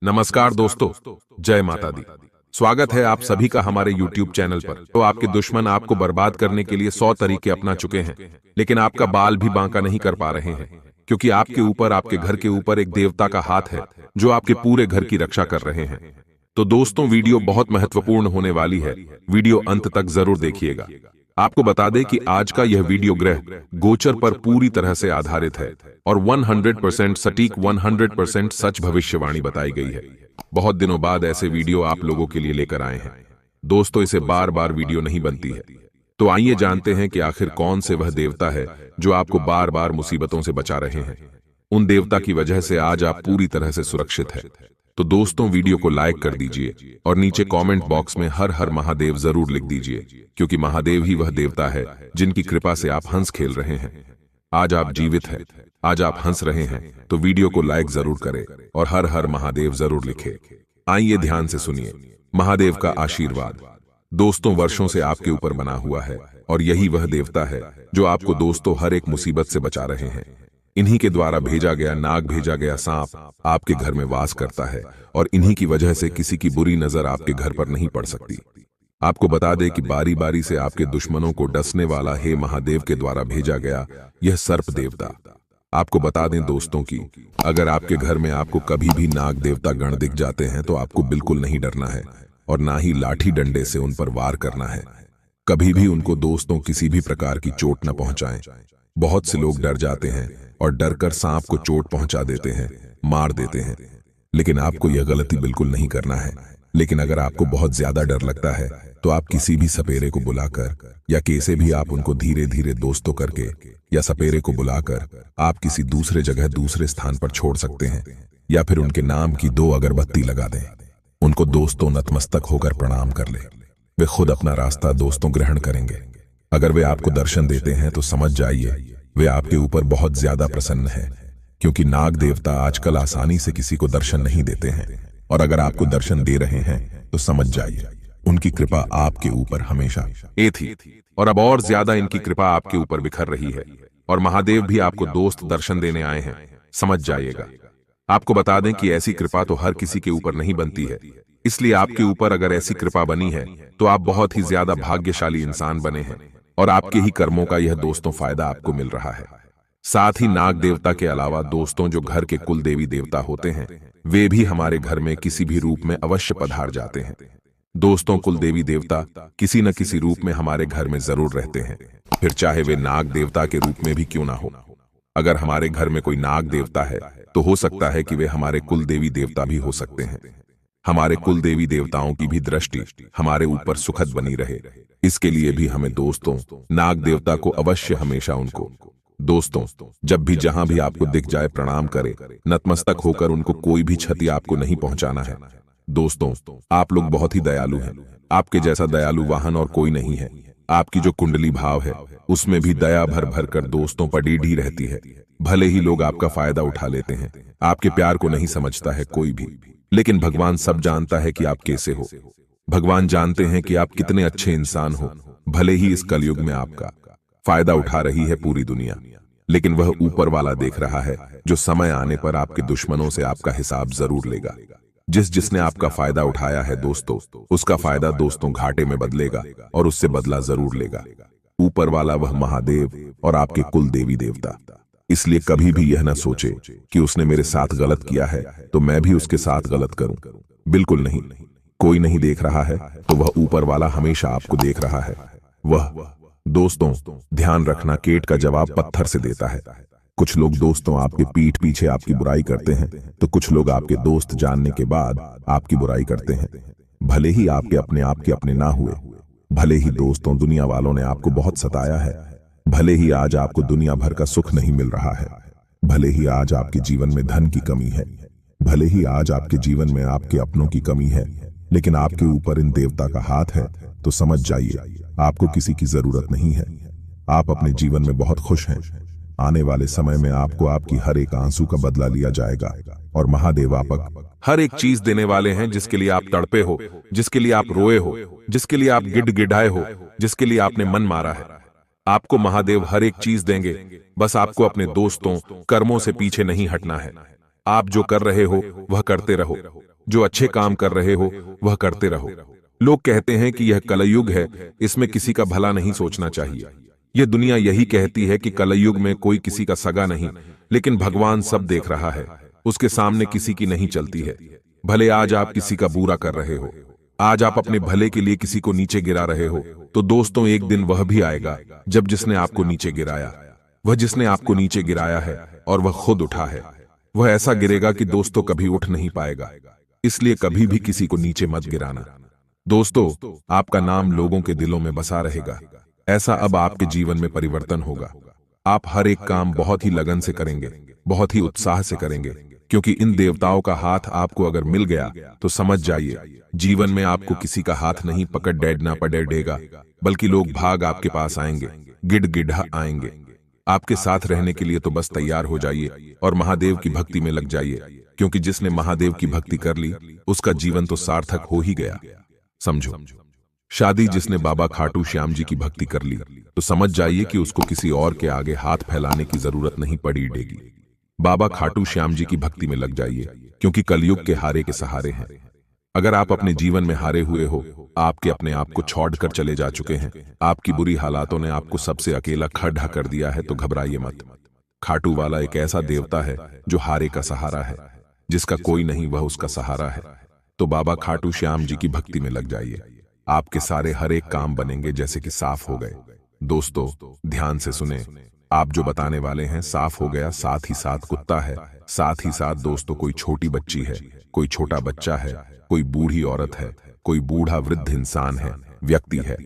नमस्कार दोस्तों, जय माता दी। स्वागत है आप सभी का हमारे YouTube चैनल पर। तो आपके दुश्मन आपको बर्बाद करने के लिए 100 तरीके अपना चुके हैं, लेकिन आपका बाल भी बांका नहीं कर पा रहे हैं, क्योंकि आपके ऊपर, आपके घर के ऊपर एक देवता का हाथ है जो आपके पूरे घर की रक्षा कर रहे हैं। तो दोस्तों, वीडियो बहुत महत्वपूर्ण होने वाली है, वीडियो अंत तक जरूर देखिएगा। आपको बता दें कि आज का यह वीडियो ग्रह गोचर पर पूरी तरह से आधारित है और 100% सटीक, 100% सच भविष्यवाणी बताई गई है। बहुत दिनों बाद ऐसे वीडियो आप लोगों के लिए लेकर आए हैं। दोस्तों, इसे बार बार वीडियो नहीं बनती है। तो आइए जानते हैं कि आखिर कौन से वह देवता है जो आपको बार बार मुसीबतों से बचा रहे हैं। उन देवता की वजह से आज आप पूरी तरह से सुरक्षित है। तो दोस्तों, वीडियो को लाइक कर दीजिए और नीचे कमेंट बॉक्स में हर हर महादेव जरूर लिख दीजिए, क्योंकि महादेव ही वह देवता है जिनकी कृपा से आप हंस खेल रहे हैं। आज आप जीवित हैं, आज आप हंस रहे हैं, तो वीडियो को लाइक जरूर करें और हर हर महादेव जरूर लिखें। आइए ध्यान से सुनिए महादेव का आशीर्वाद। दोस्तों, वर्षों से आपके ऊपर बना हुआ है और यही वह देवता है जो आपको दोस्तों हर एक मुसीबत से बचा रहे हैं। इन्हीं के द्वारा भेजा गया नाग, भेजा गया सांप आपके घर में वास करता है और इन्हीं की वजह से किसी की बुरी नजर आपके घर पर नहीं पड़ सकती। आपको बता दें कि बारी बारी से आपके दुश्मनों को डसने वाला हे महादेव के द्वारा भेजा गया यह सर्प देवता। आपको बता दें दोस्तों कि अगर आपके घर में आपको कभी भी नाग देवता गण दिख जाते हैं तो आपको बिल्कुल नहीं डरना है और ना ही लाठी डंडे से उन पर वार करना है। कभी भी उनको दोस्तों किसी भी प्रकार की चोट न पहुंचाएं। बहुत से लोग डर जाते हैं और डरकर सांप को चोट पहुंचा देते हैं, मार देते हैं, लेकिन आपको यह गलती बिल्कुल नहीं करना है। लेकिन अगर आपको बहुत ज्यादा डर लगता है तो आप किसी भी सपेरे को बुलाकर या कैसे भी आप उनको धीरे धीरे दोस्तों करके या सपेरे को बुलाकर आप किसी दूसरे जगह, दूसरे स्थान पर छोड़ सकते हैं, या फिर उनके नाम की 2 अगरबत्ती लगा दें। उनको दोस्तों नतमस्तक होकर प्रणाम कर ले। वे खुद अपना रास्ता दोस्तों ग्रहण करेंगे। अगर वे आपको दर्शन देते हैं तो समझ जाइए वे आपके ऊपर बहुत ज्यादा प्रसन्न है, क्योंकि नाग देवता आजकल आसानी से किसी को दर्शन नहीं देते हैं। और अगर आपको दर्शन दे रहे हैं तो समझ जाइए उनकी कृपा आपके ऊपर हमेशा थी और अब और ज्यादा इनकी कृपा आपके ऊपर बिखर रही है और महादेव भी आपको दोस्त दर्शन देने आए हैं, समझ जाइएगा। आपको बता दें कि ऐसी कृपा तो हर किसी के ऊपर नहीं बनती है, इसलिए आपके ऊपर अगर ऐसी कृपा बनी है तो आप बहुत ही ज्यादा भाग्यशाली इंसान बने हैं और आपके ही कर्मों का यह दोस्तों फायदा आपको मिल रहा है। साथ ही नाग देवता के अलावा दोस्तों जो घर के कुल देवी देवता होते हैं वे भी हमारे घर में किसी भी रूप में अवश्य पधार जाते हैं। दोस्तों, कुल देवी देवता किसी न किसी रूप में हमारे घर में जरूर रहते हैं, फिर चाहे वे नाग देवता के रूप में भी क्यों ना हो। अगर हमारे घर में कोई नाग देवता है तो हो सकता है कि वे हमारे कुल देवी देवता भी हो सकते हैं। हमारे कुल देवी देवताओं की भी दृष्टि हमारे ऊपर सुखद बनी रहे, इसके लिए भी हमें दोस्तों नाग देवता को अवश्य हमेशा उनको दोस्तों जब भी जहां भी आपको दिख जाए प्रणाम करें, नतमस्तक होकर उनको कोई भी क्षति आपको नहीं पहुंचाना है। दोस्तों, आप लोग बहुत ही दयालु हैं, आपके जैसा दयालु वाहन और कोई नहीं है। आपकी जो कुंडली भाव है उसमें भी दया भर भर कर दोस्तों पड़ी रहती है। भले ही लोग आपका फायदा उठा लेते हैं, आपके प्यार को नहीं समझता है कोई भी, लेकिन भगवान सब जानता है कि आप कैसे हो। भगवान जानते हैं कि आप कितने अच्छे इंसान हो। भले ही इस कलयुग में आपका फायदा उठा रही है पूरी दुनिया, लेकिन वह ऊपर वाला देख रहा है जो समय आने पर आपके दुश्मनों से आपका हिसाब जरूर लेगा। जिसने आपका फायदा उठाया है दोस्तों, उसका फायदा दोस्तों घाटे में बदलेगा और उससे बदला जरूर लेगा ऊपर वाला, वह महादेव और आपके कुल देवी देवता। इसलिए कभी भी यह न सोचे कि उसने मेरे साथ गलत किया है तो मैं भी उसके साथ गलत करूं। बिल्कुल नहीं। कोई नहीं देख रहा है तो वह ऊपर वाला हमेशा आपको देख रहा है। वह दोस्तों ध्यान रखना, केट का जवाब पत्थर से देता है। कुछ लोग दोस्तों आपके पीठ पीछे आपकी बुराई करते हैं तो कुछ लोग आपके दोस्त जानने के बाद आपकी बुराई करते हैं। भले ही आपके अपने ना हुए, भले ही दोस्तों दुनिया वालों ने आपको बहुत सताया है, भले ही आज आपको दुनिया भर का सुख नहीं मिल रहा है, भले ही आज आपके जीवन में धन की कमी है, भले ही आज आपके जीवन में आपके अपनों की कमी है, लेकिन आपके ऊपर इन देवता का हाथ है तो समझ जाइए आपको किसी की जरूरत नहीं है। आप अपने जीवन में बहुत खुश हैं। आने वाले समय में आपको आपकी हर एक आंसू का बदला लिया जाएगा और महादेव आपक हर एक चीज देने वाले हैं जिसके लिए आप तड़पे हो, जिसके लिए आप रोए हो, जिसके लिए आप गिड़गिड़ाए हो, जिसके लिए आपने मन मारा है। आपको महादेव हर एक चीज देंगे, बस आपको अपने दोस्तों कर्मों से पीछे नहीं हटना है। आप जो कर रहे हो वह करते रहो, जो अच्छे काम कर रहे हो वह करते रहो। लोग कहते हैं कि यह कलयुग है, इसमें किसी का भला नहीं सोचना चाहिए। यह दुनिया यही कहती है कि कलयुग में कोई किसी का सगा नहीं, लेकिन भगवान सब देख रहा है, उसके सामने किसी की नहीं चलती है। भले आज आप किसी का बुरा कर रहे हो, आज आप अपने भले के लिए किसी को नीचे गिरा रहे हो, तो दोस्तों एक दिन वह भी आएगा जब जिसने आपको नीचे गिराया, वह जिसने आपको नीचे गिराया है और वह खुद उठा है, वह ऐसा गिरेगा कि दोस्तों कभी उठ नहीं पाएगा। इसलिए कभी भी किसी को नीचे मत गिराना। दोस्तों, आपका नाम लोगों के दिलों में बसा रहेगा। ऐसा अब आपके जीवन में परिवर्तन होगा। आप हर एक काम बहुत ही लगन से करेंगे, बहुत ही उत्साह से करेंगे, क्योंकि इन देवताओं का हाथ आपको अगर मिल गया तो समझ जाइए, जीवन में आपको किसी का हाथ नहीं पकड़ डैडना पड़ेगा, बल्कि लोग भाग आपके पास आएंगे, गिड़गिड़ा आएंगे। आपके साथ रहने के लिए तो बस तैयार हो जाइए और महादेव की भक्ति में लग जाइए, क्योंकि जिसने महादेव की भक्ति कर ली उसका जीवन तो सार्थक हो ही गया। समझो, शादी जिसने बाबा खाटू श्याम जी की भक्ति कर ली तो समझ जाइए कि उसको किसी और के आगे हाथ फैलाने की जरूरत नहीं पड़ेगी। बाबा खाटू श्याम जी की भक्ति में लग जाइए, क्योंकि कलयुग के हारे के सहारे हैं। अगर आप अपने जीवन में हारे हुए हो, आपके अपने आप को छोड़कर चले जा चुके हैं, आपकी बुरी हालातों ने आपको सबसे अकेला खड़ा कर दिया है, तो घबराइए मत। खाटू वाला एक ऐसा देवता है जो हारे का सहारा है, जिसका कोई नहीं वह उसका सहारा है। तो बाबा खाटू श्याम जी की भक्ति में लग जाइए, आपके सारे हर एक काम बनेंगे जैसे कि साफ हो गए। दोस्तों ध्यान से सुने, आप जो बताने वाले हैं साफ हो गया, साथ ही साथ कुत्ता है, साथ ही साथ दोस्तों कोई छोटी बच्ची है, कोई छोटा बच्चा है, कोई बूढ़ी औरत है, कोई बूढ़ा वृद्ध इंसान है, व्यक्ति है।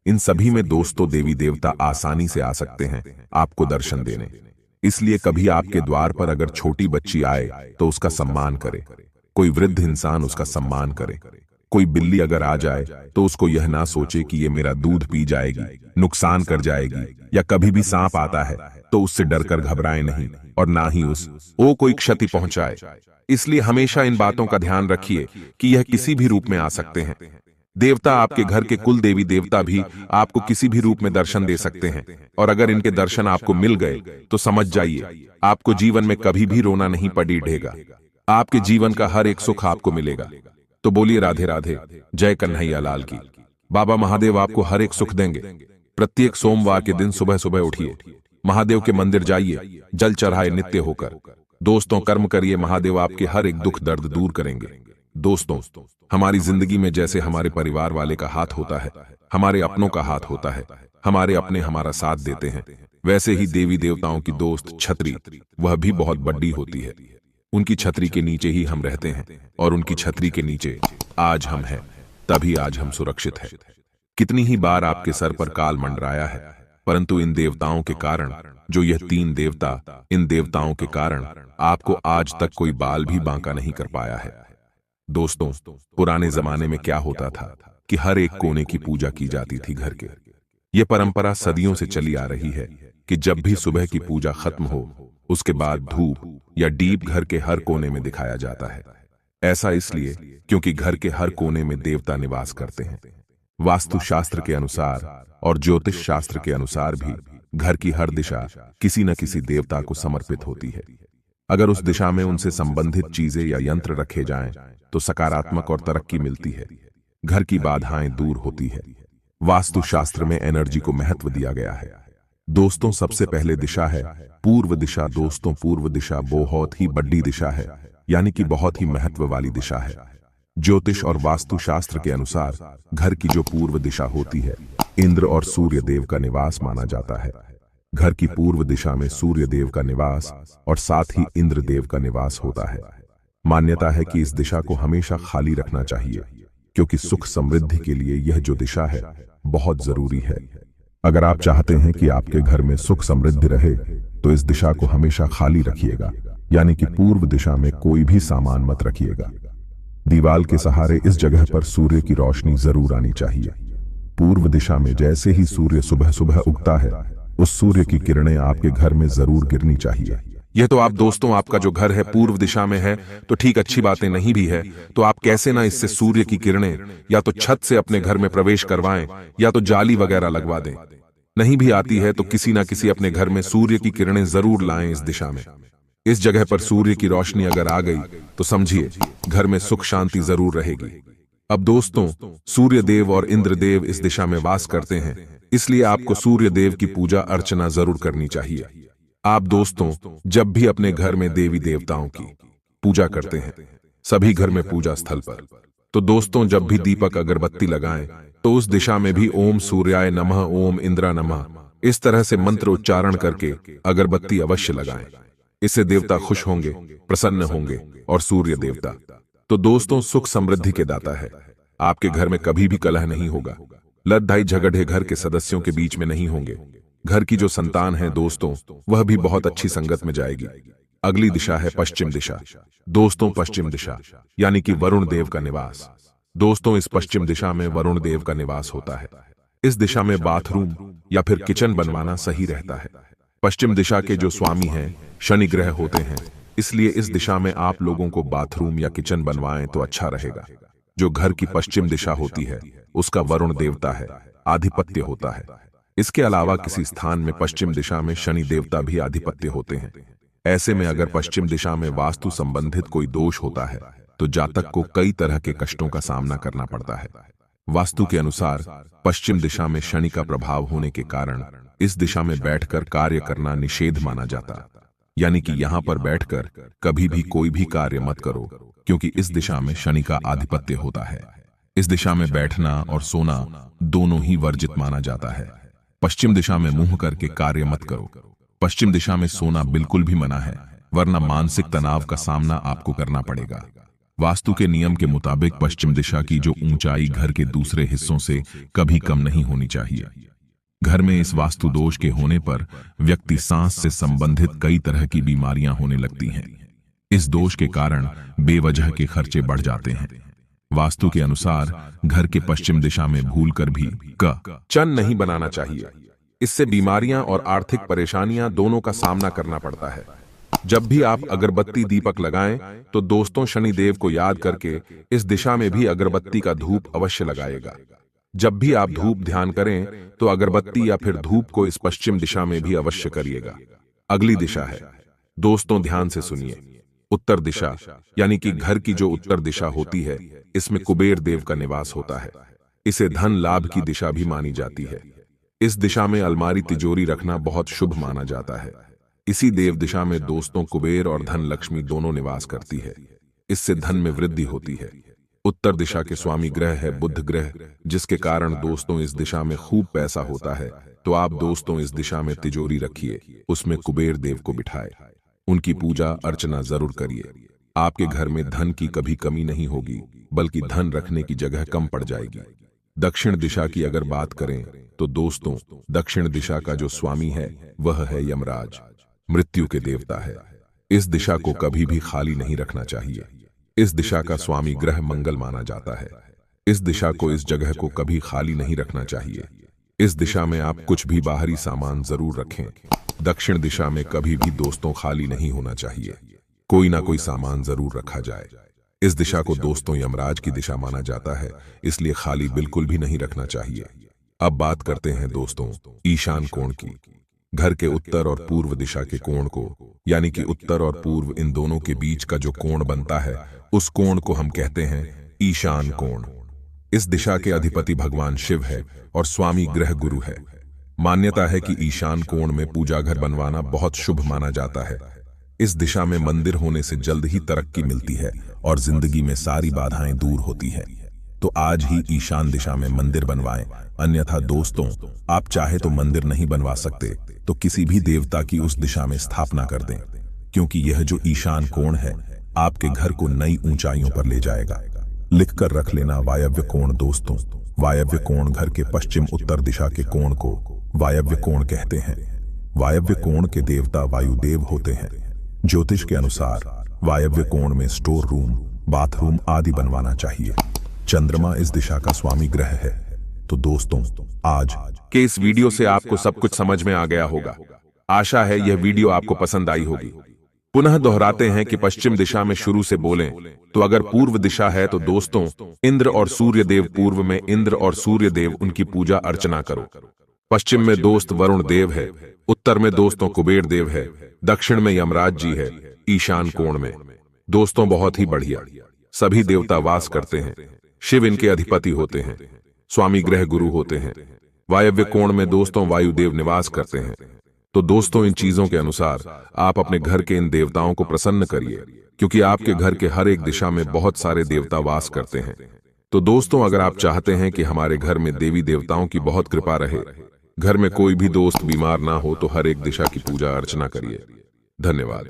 इन सभी में दोस्तों देवी देवता आसानी से आ सकते हैं आपको दर्शन देने। इसलिए कभी आपके द्वार पर अगर छोटी बच्ची आए तो उसका सम्मान करे, कोई वृद्ध इंसान उसका सम्मान करे, कोई बिल्ली अगर आ जाए तो उसको यह ना सोचे कि ये मेरा दूध पी जाएगी, नुकसान कर जाएगी, या कभी भी सांप आता है तो उससे डरकर घबराए नहीं और ना ही उसको कोई क्षति पहुंचाए। इसलिए हमेशा इन बातों का ध्यान रखिए कि यह किसी भी रूप में आ सकते हैं। देवता आपके घर के कुल देवी देवता भी आपको किसी भी रूप में दर्शन दे सकते हैं, और अगर इनके दर्शन आपको मिल गए तो समझ जाइए आपको जीवन में कभी भी रोना नहीं पड़ेगा। आपके जीवन का हर एक सुख आपको मिलेगा। तो बोलिए राधे राधे, जय कन्हैया लाल की। बाबा महादेव आपको हर एक सुख देंगे। प्रत्येक सोमवार के दिन सुबह सुबह उठिए, महादेव के मंदिर जाइए, जल चढ़ाए नित्य होकर। दोस्तों कर्म करिए, महादेव आपके हर एक दुख दर्द दूर करेंगे। दोस्तों हमारी जिंदगी में जैसे हमारे परिवार वाले का हाथ होता है, हमारे अपनों का हाथ होता है, हमारे अपने हमारा साथ देते हैं, वैसे ही देवी देवताओं की दोस्त छतरी वह भी बहुत बड़ी होती है। उनकी छतरी के नीचे ही हम रहते हैं, और उनकी छतरी के नीचे आज हम हैं, तभी आज हम सुरक्षित हैं। कितनी ही बार आपके सर पर काल मंडराया है, परंतु इन देवताओं के कारण, जो यह 3 देवता, इन देवताओं के कारण आपको आज तक कोई बाल भी बांका नहीं कर पाया है। दोस्तों पुराने जमाने में क्या होता था कि हर एक कोने की पूजा की जाती थी घर के। यह परंपरा सदियों से चली आ रही है कि जब भी सुबह की पूजा खत्म हो उसके बाद धूप या दीप घर के हर कोने में दिखाया जाता है। ऐसा इसलिए क्योंकि घर के हर कोने में देवता निवास करते हैं। वास्तु शास्त्र के अनुसार और ज्योतिष शास्त्र के अनुसार भी घर की हर दिशा किसी न किसी देवता को समर्पित होती है। अगर उस दिशा में उनसे संबंधित चीजें या यंत्र रखे जाएं तो सकारात्मक और तरक्की मिलती है, घर की बाधाएं दूर होती है। वास्तु शास्त्र में एनर्जी को महत्व दिया गया है। दोस्तों सबसे पहले दिशा है पूर्व दिशा। दोस्तों पूर्व दिशा बहुत ही बड़ी दिशा है, यानी कि बहुत ही महत्व वाली दिशा है। ज्योतिष और वास्तु शास्त्र के अनुसार घर की जो पूर्व दिशा होती है, इंद्र और सूर्य देव का निवास माना जाता है। घर की पूर्व दिशा में सूर्य देव का निवास और साथ ही इंद्र देव का निवास होता है। मान्यता है कि इस दिशा को हमेशा खाली रखना चाहिए, क्योंकि सुख समृद्धि के लिए यह जो दिशा है बहुत जरूरी है। अगर आप चाहते हैं कि आपके घर में सुख समृद्धि रहे तो इस दिशा को हमेशा खाली रखिएगा, यानी कि पूर्व दिशा में कोई भी सामान मत रखिएगा। दीवाल के सहारे इस जगह पर सूर्य की रोशनी जरूर आनी चाहिए। पूर्व दिशा में जैसे ही सूर्य सुबह सुबह उगता है, उस सूर्य की किरणें आपके घर में जरूर गिरनी चाहिए। यह तो आप दोस्तों, आपका जो घर है पूर्व दिशा में है तो ठीक, अच्छी बातें नहीं भी है तो आप कैसे ना इससे सूर्य की किरणें या तो छत से अपने घर में प्रवेश करवाएं या तो जाली वगैरह लगवा दें। नहीं भी आती है तो किसी ना किसी अपने घर में सूर्य की किरणें जरूर लाएं इस दिशा में। इस जगह पर सूर्य की रोशनी अगर आ गई तो समझिए घर में सुख शांति जरूर रहेगी। अब दोस्तों, सूर्य देव और इंद्र देव इस दिशा में वास करते हैं, इसलिए आपको सूर्य देव की पूजा अर्चना जरूर करनी चाहिए। आप दोस्तों जब भी अपने घर में देवी देवताओं की पूजा करते हैं, सभी घर में पूजा स्थल पर, तो दोस्तों जब भी दीपक अगरबत्ती लगाएं तो उस दिशा में भी ओम सूर्याय नमः, ओम इंद्रा नमः इस तरह से मंत्र उच्चारण करके अगरबत्ती अवश्य लगाएं। इससे देवता खुश होंगे, प्रसन्न होंगे। और सूर्य देवता तो दोस्तों सुख समृद्धि के दाता है। आपके घर में कभी भी कलह नहीं होगा, लड़ाई झगड़े घर के सदस्यों के बीच में नहीं होंगे। घर की जो संतान है दोस्तों, वह भी बहुत अच्छी संगत में जाएगी। अगली दिशा है पश्चिम दिशा। दोस्तों पश्चिम दिशा यानी कि वरुण देव का निवास। दोस्तों इस पश्चिम दिशा में वरुण देव का निवास होता है। इस दिशा में बाथरूम या फिर किचन बनवाना सही रहता है। पश्चिम दिशा के जो स्वामी हैं शनि ग्रह होते हैं, इसलिए इस दिशा में आप लोगों को बाथरूम या किचन बनवाएं तो अच्छा रहेगा। जो घर की पश्चिम दिशा होती है उसका वरुण देवता है, आधिपत्य होता है। इसके अलावा किसी स्थान में पश्चिम दिशा में शनि देवता भी आधिपत्य होते हैं। ऐसे में अगर पश्चिम दिशा में वास्तु संबंधित कोई दोष होता है तो जातक को कई तरह के कष्टों का सामना करना पड़ता है। वास्तु के अनुसार पश्चिम दिशा में शनि का प्रभाव होने के कारण इस दिशा में बैठकर कार्य करना निषेध माना जाता, यानी कि यहां पर बैठकर कभी भी कोई भी कार्य मत करो, क्योंकि इस दिशा में शनि का आधिपत्य होता है। इस दिशा में बैठना और सोना दोनों ही वर्जित माना जाता है। पश्चिम दिशा में मुंह करके कार्य मत करो। पश्चिम दिशा में सोना बिल्कुल भी मना है, वरना मानसिक तनाव का सामना आपको करना पड़ेगा। वास्तु के नियम के मुताबिक पश्चिम दिशा की जो ऊंचाई घर के दूसरे हिस्सों से कभी कम नहीं होनी चाहिए। घर में इस वास्तु दोष के होने पर व्यक्ति सांस से संबंधित कई तरह की बीमारियां होने लगती हैं। इस दोष के कारण बेवजह के खर्चे बढ़ जाते हैं। वास्तु के अनुसार घर के पश्चिम दिशा में भूलकर भी चन नहीं बनाना चाहिए। इससे बीमारियां और आर्थिक परेशानियां दोनों का सामना करना पड़ता है। जब भी आप अगरबत्ती दीपक लगाएं तो दोस्तों शनि देव को याद करके इस दिशा में भी अगरबत्ती का धूप अवश्य लगाएगा। जब भी आप धूप ध्यान करें तो अगरबत्ती या फिर धूप को इस पश्चिम दिशा में भी अवश्य करिएगा। अगली दिशा है दोस्तों, ध्यान से सुनिए, उत्तर दिशा यानी कि घर की जो उत्तर दिशा होती है इसमें कुबेर देव का निवास होता है। इसे धन लाभ की दिशा भी मानी जाती है। इस दिशा में अलमारी तिजोरी रखना बहुत शुभ माना जाता है। इसी देव दिशा में दोस्तों कुबेर और धन लक्ष्मी दोनों निवास करती है। इससे धन में वृद्धि होती है। उत्तर दिशा के स्वामी ग्रह है बुध ग्रह, जिसके कारण दोस्तों इस दिशा में खूब पैसा होता है। तो आप दोस्तों इस दिशा में तिजोरी रखिए, उसमें कुबेर देव को बिठाए, उनकी पूजा अर्चना जरूर करिए। आपके घर में धन की कभी कमी नहीं होगी, बल्कि धन रखने की जगह कम पड़ जाएगी। दक्षिण दिशा की अगर बात करें तो दोस्तों दक्षिण दिशा का जो स्वामी है वह है यमराज, मृत्यु के देवता है। इस दिशा को कभी भी खाली नहीं रखना चाहिए। इस दिशा का स्वामी ग्रह मंगल माना जाता है। इस दिशा को, इस जगह को कभी खाली नहीं रखना चाहिए। इस दिशा में आप कुछ भी बाहरी सामान जरूर रखें। दक्षिण दिशा में कभी भी दोस्तों खाली नहीं होना चाहिए, कोई ना कोई सामान जरूर रखा जाए। इस दिशा को दोस्तों यमराज की दिशा माना जाता है, इसलिए खाली बिल्कुल भी नहीं रखना चाहिए। अब बात करते हैं दोस्तों ईशान कोण की। घर के उत्तर और पूर्व दिशा के कोण को, यानी कि उत्तर और पूर्व इन दोनों के बीच का जो कोण बनता है उस कोण को हम कहते हैं ईशान कोण। इस दिशा के अधिपति भगवान शिव है और स्वामी ग्रह गुरु है। मान्यता है कि ईशान कोण में पूजा घर बनवाना बहुत शुभ माना जाता है। इस दिशा में मंदिर होने से जल्द ही तरक्की मिलती है और जिंदगी में सारी बाधाएं दूर होती है। तो आज ही ईशान दिशा में मंदिर बनवाएं। अन्यथा दोस्तों आप चाहे तो मंदिर नहीं बनवा सकते तो किसी भी देवता की उस दिशा में स्थापना कर दें, क्योंकि यह जो ईशान कोण है आपके घर को नई ऊंचाइयों पर ले जाएगा। लिखकर रख लेना वायव्य कोण दोस्तों। वायव्य कोण घर के पश्चिम उत्तर दिशा के कोण को वायव्य कोण कहते हैं। वायव्य कोण के देवता वायुदेव होते हैं। ज्योतिष के अनुसार वायव्य कोण में स्टोर रूम, बाथरूम आदि बनवाना चाहिए। चंद्रमा इस दिशा का स्वामी ग्रह है। तो दोस्तों आज के इस वीडियो से आपको सब कुछ समझ में आ गया होगा। आशा है यह वीडियो आपको पसंद आई होगी। पुनः दोहराते हैं कि पश्चिम दिशा में शुरू से बोलें तो अगर पूर्व दिशा है तो दोस्तों इंद्र और सूर्य देव, पूर्व में इंद्र और सूर्य देव उनकी पूजा अर्चना करो। पश्चिम में दोस्त वरुण देव है, उत्तर में दोस्तों कुबेर देव है, दक्षिण में यमराज जी है, ईशान कोण में। दोस्तों बहुत ही बढ़िया। सभी देवता वास करते हैं। शिव इनके अधिपति होते हैं, स्वामी ग्रह गुरु होते हैं। वायव्य कोण में दोस्तों वायुदेव निवास करते हैं। तो दोस्तों इन चीजों के अनुसार आप अपने घर के इन देवताओं को प्रसन्न करिए, क्योंकि आपके घर के हर एक दिशा में बहुत सारे देवता वास करते हैं। तो दोस्तों अगर आप चाहते हैं कि हमारे घर में देवी देवताओं की बहुत कृपा रहे, घर में कोई भी दोस्त बीमार ना हो, तो हर एक दिशा की पूजा अर्चना करिए। धन्यवाद।